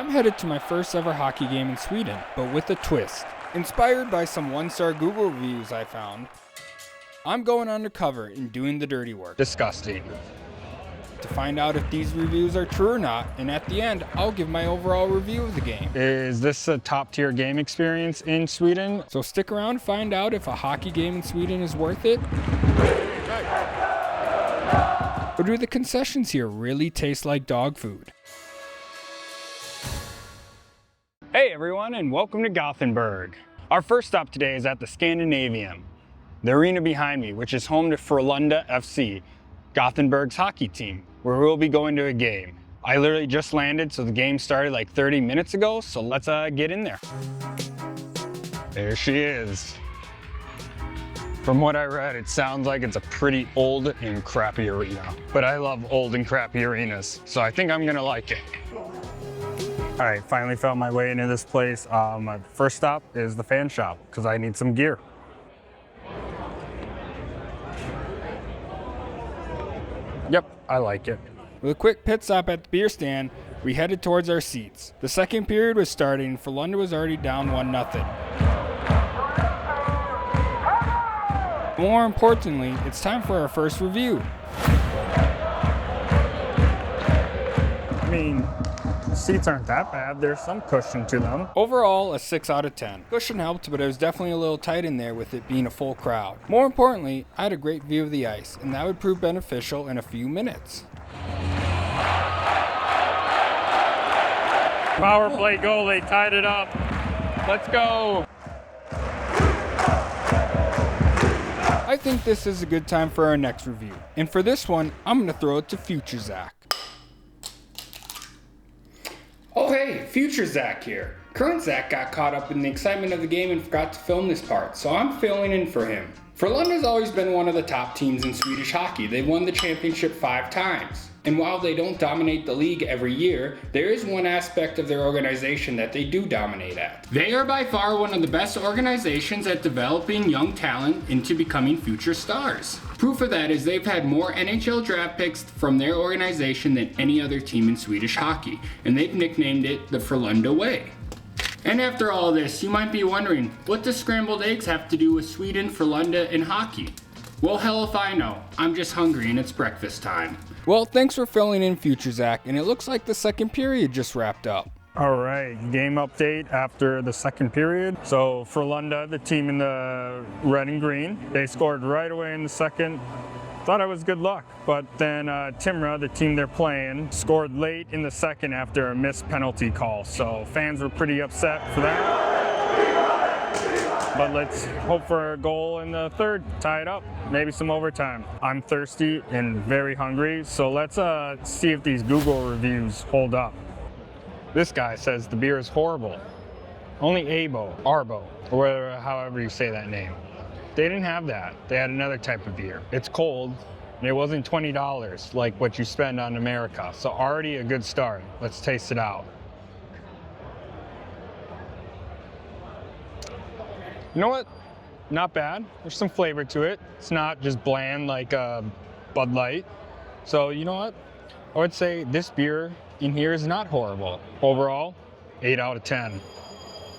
I'm headed to my first ever hockey game in Sweden, but with a twist. Inspired by some one-star Google reviews I found, I'm going undercover and doing the dirty work. Disgusting. To find out if these reviews are true or not, and at the end, I'll give my overall review of the game. Is this a top-tier game experience in Sweden? So stick around to find out if a hockey game in Sweden is worth it. Or do the concessions here really taste like dog food? Hey everyone, and welcome to Gothenburg. Our first stop today is at the Scandinavium, the arena behind me, which is home to Frolunda FC, Gothenburg's hockey team, where we'll be going to a game. I literally just landed, so the game started like 30 minutes ago, so let's get in there. There she is. From what I read, it sounds like it's a pretty old and crappy arena, but I love old and crappy arenas, so I think I'm gonna like it. All right, finally found my way into this place. My first stop is the fan shop, because I need some gear. Yep, I like it. With a quick pit stop at the beer stand, we headed towards our seats. The second period was starting, and Frolunda was already down 1-0. More importantly, it's time for our first review. I mean, the seats aren't that bad. There's some cushion to them. Overall, a 6 out of 10. Cushion helped, but it was definitely a little tight in there with it being a full crowd. More importantly, I had a great view of the ice, and that would prove beneficial in a few minutes. Power play goal, they tied it up. Let's go. I think this is a good time for our next review. And for this one, I'm going to throw it to Future Zach. Oh hey, Future Zach here. Current Zach got caught up in the excitement of the game and forgot to film this part, so I'm filling in for him. Frolunda's always been one of the top teams in Swedish hockey. They've won the championship 5 times. And while they don't dominate the league every year, there is one aspect of their organization that they do dominate at. They are by far one of the best organizations at developing young talent into becoming future stars. Proof of that is they've had more NHL draft picks from their organization than any other team in Swedish hockey, and they've nicknamed it the Frolunda Way. And after all this, you might be wondering, what does scrambled eggs have to do with Sweden, Frolunda, and hockey? Well, hell if I know. I'm just hungry and it's breakfast time. Well, thanks for filling in, Future Zach, and it looks like the second period just wrapped up. All right, game update after the second period. So Frolunda, the team in the red and green, they scored right away in the second. Thought it was good luck, but then Timrå, the team they're playing, scored late in the second after a missed penalty call. So fans were pretty upset for that. But let's hope for a goal in the third, tie it up, maybe some overtime. I'm thirsty and very hungry, so let's see if these Google reviews hold up. This guy says the beer is horrible. Only Arbo, or whatever, however you say that name. They didn't have that. They had another type of beer. It's cold, and it wasn't $20 like what you spend on America. So already a good start. Let's taste it out. You know what? Not bad. There's some flavor to it. It's not just bland like Bud Light. So you know what? I would say this beer in here is not horrible. Overall, 8 out of 10.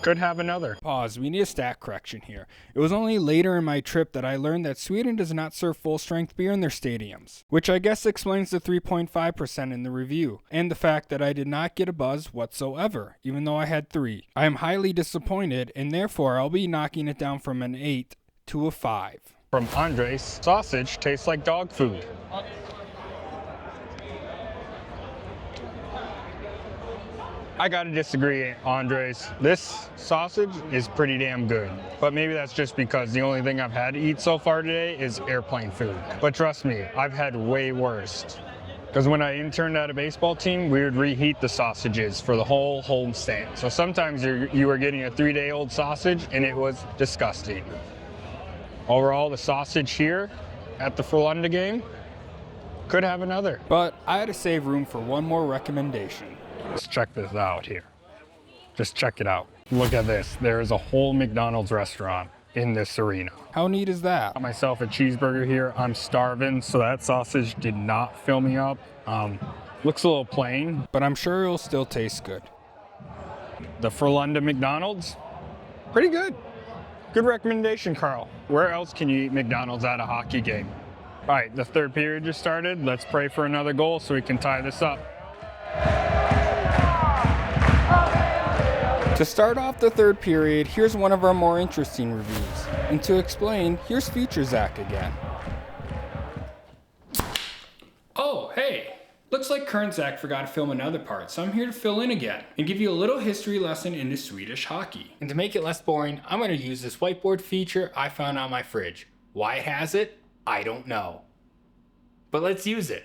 Could have another. Pause, we need a stat correction here. It was only later in my trip that I learned that Sweden does not serve full-strength beer in their stadiums, which I guess explains the 3.5% in the review, and the fact that I did not get a buzz whatsoever, even though I had 3. I am highly disappointed, and therefore I'll be knocking it down from an 8 to a 5. From Andres, sausage tastes like dog food. I gotta disagree, Andres. This sausage is pretty damn good. But maybe that's just because the only thing I've had to eat so far today is airplane food. But trust me, I've had way worse. Because when I interned at a baseball team, we would reheat the sausages for the whole home stand. So sometimes you were getting a 3-day-old sausage and it was disgusting. Overall, the sausage here at the Frolunda game could have another. But I had to save room for one more recommendation. Let's check this out here. Just check it out. Look at this. There is a whole McDonald's restaurant in this arena. How neat is that? Got myself a cheeseburger here. I'm starving, so that sausage did not fill me up. Looks a little plain, but I'm sure it'll still taste good. The Frolunda McDonald's, pretty good. Good recommendation, Carl. Where else can you eat McDonald's at a hockey game? All right, the third period just started. Let's pray for another goal so we can tie this up. To start off the third period, here's one of our more interesting reviews. And to explain, here's future Zach again. Oh, hey! Looks like current Zach forgot to film another part, so I'm here to fill in again and give you a little history lesson into Swedish hockey. And to make it less boring, I'm going to use this whiteboard feature I found on my fridge. Why it has it, I don't know. But let's use it.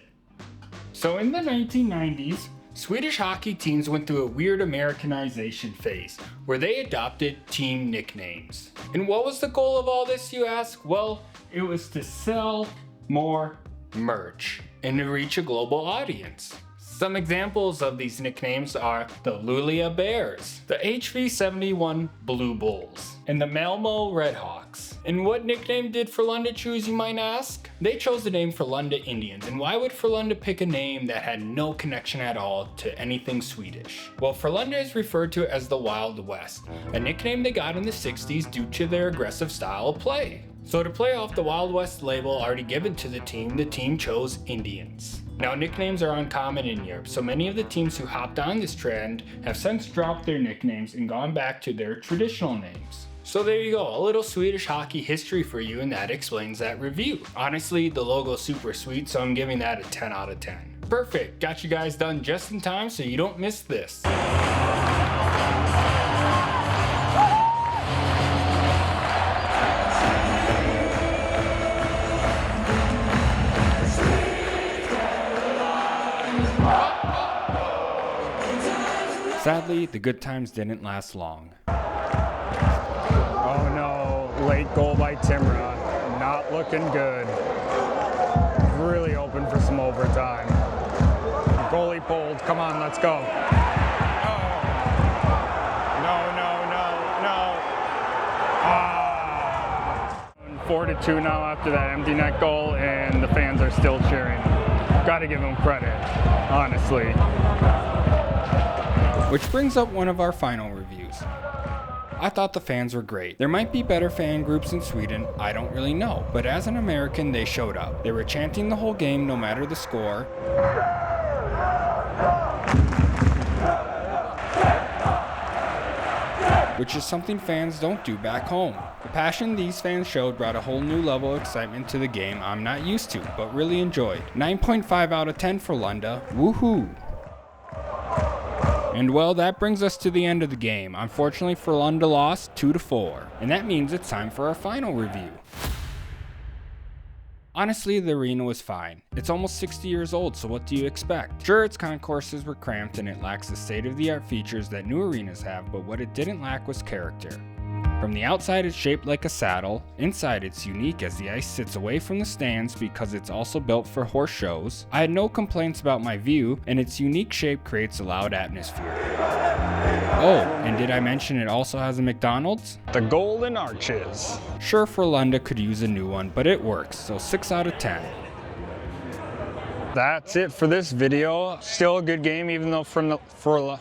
So in the 1990s, Swedish hockey teams went through a weird Americanization phase where they adopted team nicknames. And what was the goal of all this, you ask? Well, it was to sell more merch and to reach a global audience. Some examples of these nicknames are the Luleå Bears, the HV71 Blue Bulls, and the Malmö Redhawks. And what nickname did Frolunda choose, you might ask? They chose the name Frolunda Indians, and why would Frolunda pick a name that had no connection at all to anything Swedish? Well, Frolunda is referred to as the Wild West, a nickname they got in the 60s due to their aggressive style of play. So to play off the Wild West label already given to the team chose Indians. Now nicknames are uncommon in Europe, so many of the teams who hopped on this trend have since dropped their nicknames and gone back to their traditional names. So there you go, a little Swedish hockey history for you, and that explains that review. Honestly, the logo's super sweet, so I'm giving that a 10 out of 10. Perfect, got you guys done just in time so you don't miss this. Sadly, the good times didn't last long. Oh no, late goal by Timra. Not looking good. Really open for some overtime. Goalie pulled, come on, let's go. No. 4-2 now after that empty net goal, and the fans are still cheering. Gotta give them credit, honestly. Which brings up one of our final reviews. I thought the fans were great. There might be better fan groups in Sweden, I don't really know. But as an American, they showed up. They were chanting the whole game no matter the score. Which is something fans don't do back home. The passion these fans showed brought a whole new level of excitement to the game I'm not used to, but really enjoyed. 9.5 out of 10 for Frolunda. Woohoo! And well, that brings us to the end of the game. Unfortunately, Frolunda lost 2-4. And that means it's time for our final review. Honestly, the arena was fine. It's almost 60 years old, so what do you expect? Sure, its concourses were cramped and it lacks the state-of-the-art features that new arenas have, but what it didn't lack was character. From the outside, it's shaped like a saddle. Inside, it's unique as the ice sits away from the stands because it's also built for horse shows. I had no complaints about my view, and its unique shape creates a loud atmosphere. Oh, and did I mention it also has a McDonald's? The Golden Arches. Sure, Frolunda could use a new one, but it works, so 6 out of 10. That's it for this video. Still a good game, even though Frolunda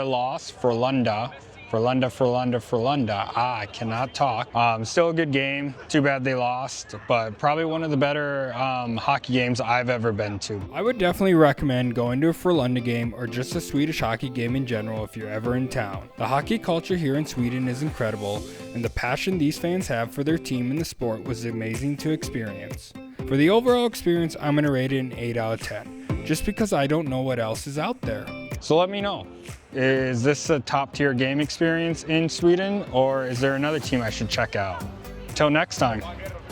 lost. Frolunda. I cannot talk. Still a good game. Too bad they lost, but probably one of the better hockey games I've ever been to. I would definitely recommend going to a Frolunda game or just a Swedish hockey game in general if you're ever in town. The hockey culture here in Sweden is incredible, and the passion these fans have for their team and the sport was amazing to experience. For the overall experience, I'm going to rate it an 8 out of 10, just because I don't know what else is out there. So let me know. Is this a top tier game experience in Sweden, or is there another team I should check out? Till next time,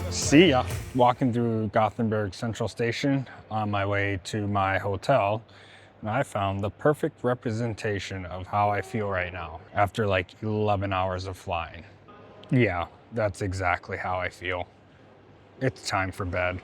see ya. Walking through Gothenburg Central Station on my way to my hotel, and I found the perfect representation of how I feel right now after like 11 hours of flying. Yeah, that's exactly how I feel. It's time for bed.